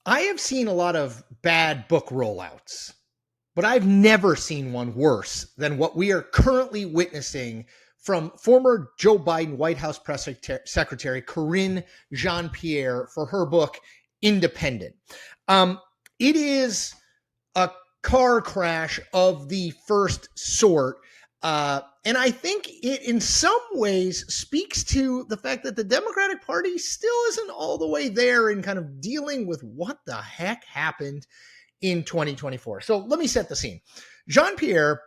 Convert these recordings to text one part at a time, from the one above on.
I have seen a lot of bad book rollouts, but I've never seen one worse than what we are currently witnessing from former Joe Biden White House press secretary Karine Jean-Pierre for her book, Independent. It is a car crash of the first sort. And I think it in some ways speaks to the fact that the Democratic Party still isn't all the way there in kind of dealing with what the heck happened in 2024. So let me set the scene. Jean-Pierre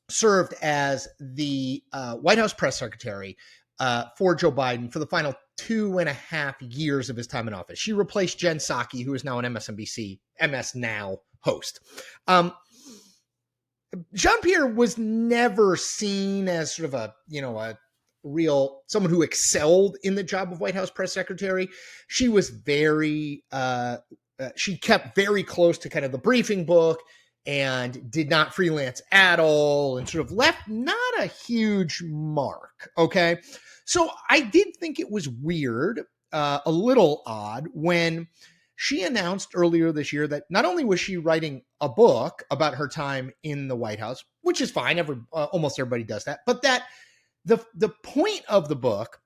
served as the White House press secretary for Joe Biden for the final 2.5 years of his time in office. She replaced Jen Psaki, who is now an MSNBC, MS Now host. Jean-Pierre was never seen as sort of a real someone who excelled in the job of White House press secretary. She was she kept very close to kind of the briefing book and did not freelance at all and sort of left not a huge mark. Okay. So I did think it was weird, a little odd when she announced earlier this year that not only was she writing a book about her time in the White House, which is fine, almost everybody does that, but that the point of the book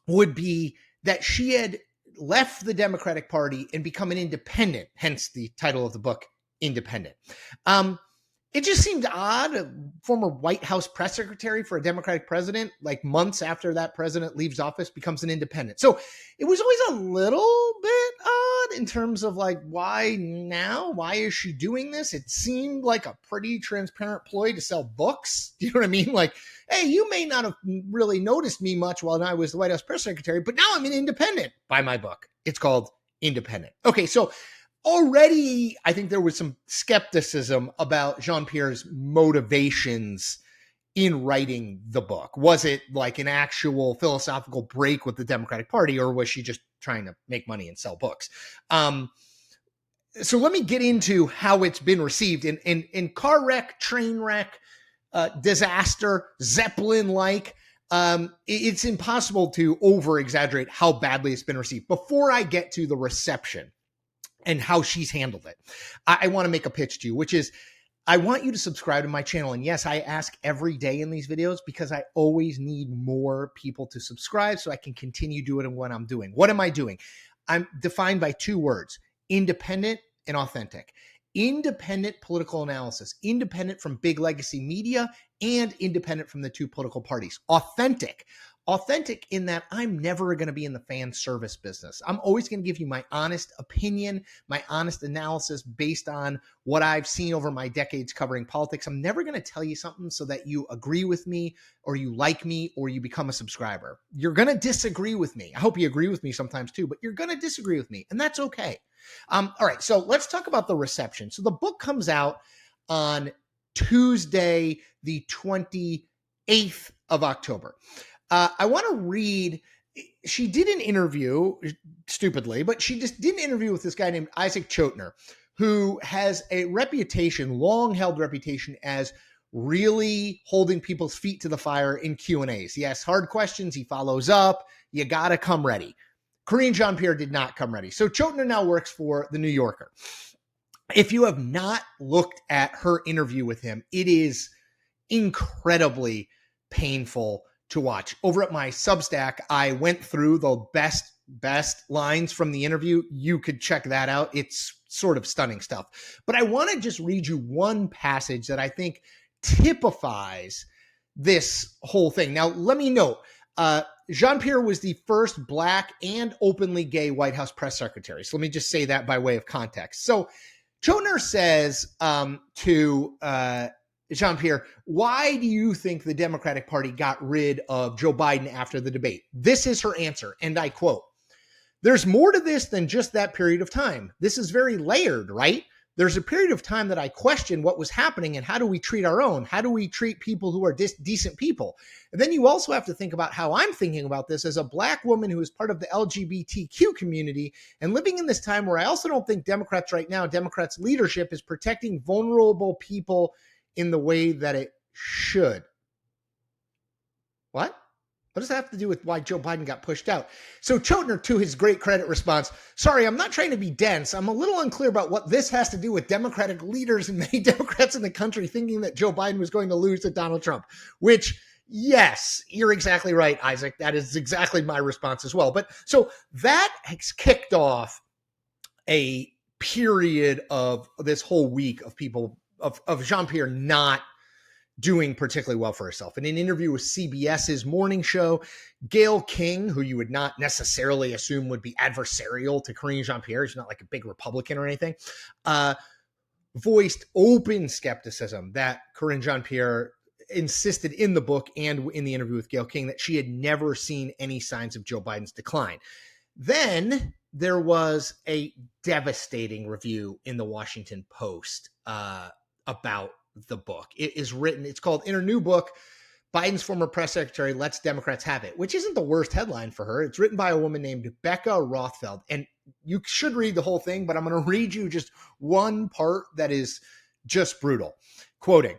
would be that she had left the Democratic Party and become an independent, hence the title of the book, Independent. It just seemed odd. A former White House press secretary for a Democratic president, like months after that president leaves office, becomes an independent. So it was always a little bit odd in terms of like, why now? Why is she doing this? It seemed like a pretty transparent ploy to sell books. Do you know what I mean? Like, hey, you may not have really noticed me much while I was the White House press secretary, but now I'm an independent. Buy my book. It's called Independent. Okay, so already, I think there was some skepticism about Jean-Pierre's motivations in writing the book. Was it like an actual philosophical break with the Democratic Party, or was she just trying to make money and sell books? So let me get into how it's been received in car wreck, train wreck, disaster, Zeppelin-like. It's impossible to over-exaggerate how badly it's been received. Before I get to the reception and how she's handled it, I want to make a pitch to you, which is I want you to subscribe to my channel. And yes, I ask every day in these videos because I always need more people to subscribe so I can continue doing what I'm doing. What am I doing? I'm defined by two words: independent and authentic. Independent political analysis, independent from big legacy media, and independent from the two political parties. Authentic in that I'm never going to be in the fan service business. I'm always going to give you my honest opinion, my honest analysis based on what I've seen over my decades covering politics. I'm never going to tell you something so that you agree with me or you like me or you become a subscriber. You're going to disagree with me. I hope you agree with me sometimes too, but you're going to disagree with me, and that's okay. All right, so let's talk about the reception. So the book comes out on Tuesday, the 28th of October. I want to read, she did an interview, stupidly, but she just did an interview with this guy named Isaac Chotiner, who has a reputation, long-held reputation, as really holding people's feet to the fire in Q&As. He asks hard questions, he follows up, you got to come ready. Karine Jean-Pierre did not come ready. So Chotiner now works for The New Yorker. If you have not looked at her interview with him, it is incredibly painful to watch. Over at my Substack, I went through the best lines from the interview. You could check that out. It's sort of stunning stuff. But I want to just read you one passage that I think typifies this whole thing. Now, let me note, Jean-Pierre was the first Black and openly gay White House press secretary. So let me just say that by way of context. So Chotiner says to Jean-Pierre, why do you think the Democratic Party got rid of Joe Biden after the debate? This is her answer, and I quote, "There's more to this than just that period of time. This is very layered, right? There's a period of time that I question what was happening and how do we treat our own? How do we treat people who are decent people? And then you also have to think about how I'm thinking about this as a Black woman who is part of the LGBTQ community and living in this time where I also don't think Democrats leadership is protecting vulnerable people in the way that it should." What? What does that have to do with why Joe Biden got pushed out? So Chotiner, to his great credit, responds, sorry, I'm not trying to be dense. I'm a little unclear about what this has to do with Democratic leaders and many Democrats in the country thinking that Joe Biden was going to lose to Donald Trump, which, yes, you're exactly right, Isaac. That is exactly my response as well. But so that has kicked off a period of this whole week of people, of Jean-Pierre not doing particularly well for herself. In an interview with CBS's morning show, Gayle King, who you would not necessarily assume would be adversarial to Karine Jean-Pierre, she's not like a big Republican or anything, voiced open skepticism that Karine Jean-Pierre insisted in the book and in the interview with Gayle King that she had never seen any signs of Joe Biden's decline. Then there was a devastating review in the Washington Post about the book. It is written, it's called, in her new book, Biden's former press secretary lets Democrats have it, which isn't the worst headline for her. It's written by a woman named Becca Rothfeld. And you should read the whole thing, but I'm going to read you just one part that is just brutal. Quoting,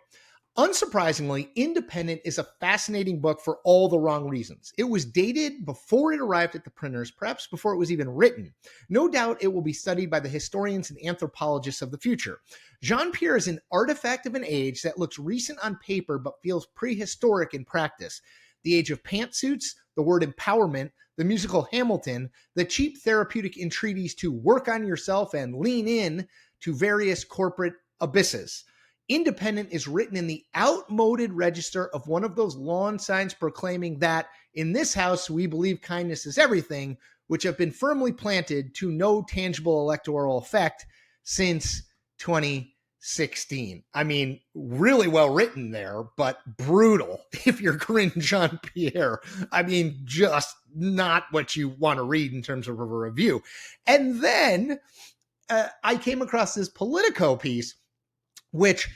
unsurprisingly, Independent is a fascinating book for all the wrong reasons. It was dated before it arrived at the printers, perhaps before it was even written. No doubt it will be studied by the historians and anthropologists of the future. Jean-Pierre is an artifact of an age that looks recent on paper but feels prehistoric in practice. The age of pantsuits, the word empowerment, the musical Hamilton, the cheap therapeutic entreaties to work on yourself and lean in to various corporate abysses. Independent is written in the outmoded register of one of those lawn signs proclaiming that in this house we believe kindness is everything, which have been firmly planted to no tangible electoral effect since 2016. I mean, really well written there, but brutal if you're Karine Jean-Pierre. I mean, just not what you want to read in terms of a review. And then I came across this Politico piece, which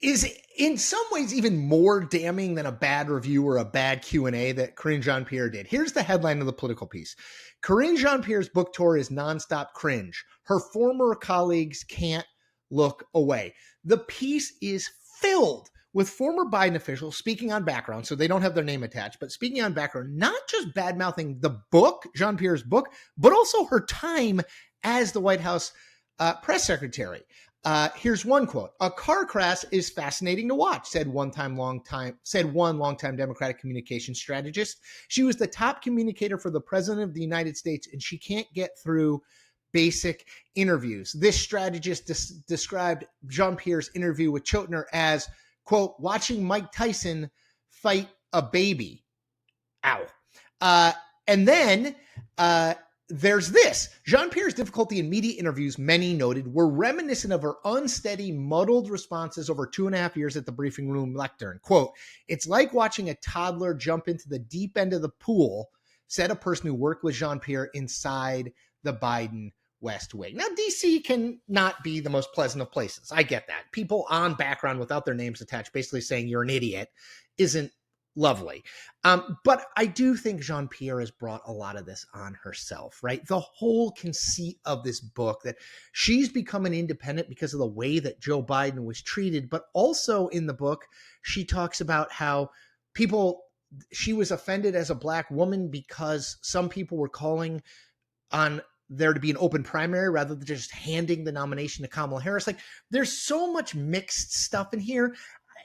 is in some ways even more damning than a bad review or a bad Q&A that Karine Jean-Pierre did. Here's the headline of the Political piece. Karine Jean-Pierre's book tour is nonstop cringe. Her former colleagues can't look away. The piece is filled with former Biden officials speaking on background, so they don't have their name attached, but speaking on background, not just bad-mouthing the book, Jean-Pierre's book, but also her time as the White House press secretary. Here's one quote. A car crash is fascinating to watch, said one longtime Democratic communications strategist. She was the top communicator for the president of the United States, and she can't get through basic interviews. This strategist described Jean-Pierre's interview with Chotiner as, quote, watching Mike Tyson fight a baby. Ow. And then there's this. Jean-Pierre's difficulty in media interviews, many noted, were reminiscent of her unsteady, muddled responses over 2.5 years at the briefing room lectern. Quote, it's like watching a toddler jump into the deep end of the pool, said a person who worked with Jean-Pierre inside the Biden West Wing. Now, D.C. can not be the most pleasant of places. I get that. People on background without their names attached, basically saying you're an idiot, isn't lovely. But I do think Jean-Pierre has brought a lot of this on herself, right? The whole conceit of this book that she's become an independent because of the way that Joe Biden was treated, but also in the book, she talks about how she was offended as a Black woman because some people were calling on there to be an open primary rather than just handing the nomination to Kamala Harris. Like, there's so much mixed stuff in here.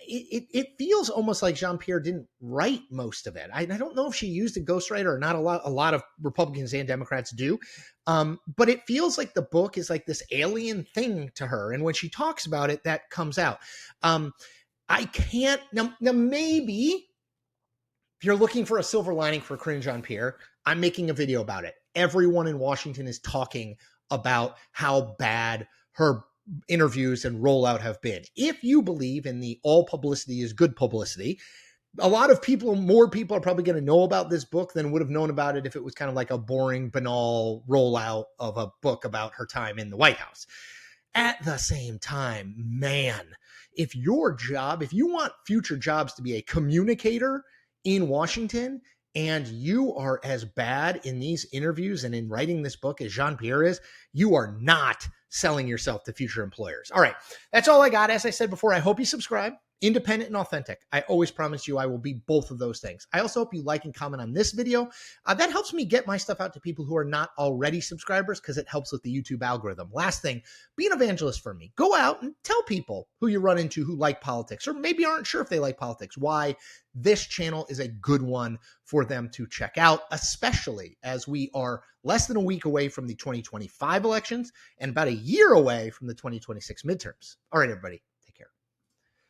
It feels almost like Jean-Pierre didn't write most of it. I don't know if she used a ghostwriter or not. A lot of Republicans and Democrats do. But it feels like the book is like this alien thing to her. And when she talks about it, that comes out. I can't, now maybe if you're looking for a silver lining for Karine Jean-Pierre, I'm making a video about it. Everyone in Washington is talking about how bad her interviews and rollout have been. If you believe in the all publicity is good publicity, a lot of people, more people are probably going to know about this book than would have known about it if it was kind of like a boring, banal rollout of a book about her time in the White House. At the same time, man, if you want future jobs to be a communicator in Washington, and you are as bad in these interviews and in writing this book as Jean-Pierre is, you are not selling yourself to future employers. All right, that's all I got. As I said before, I hope you subscribe. independent and authentic. I always promise you I will be both of those things. I also hope you like and comment on this video. That helps me get my stuff out to people who are not already subscribers because it helps with the YouTube algorithm. Last thing, be an evangelist for me. Go out and tell people who you run into who like politics or maybe aren't sure if they like politics, why this channel is a good one for them to check out, especially as we are less than a week away from the 2025 elections and about a year away from the 2026 midterms. All right, everybody.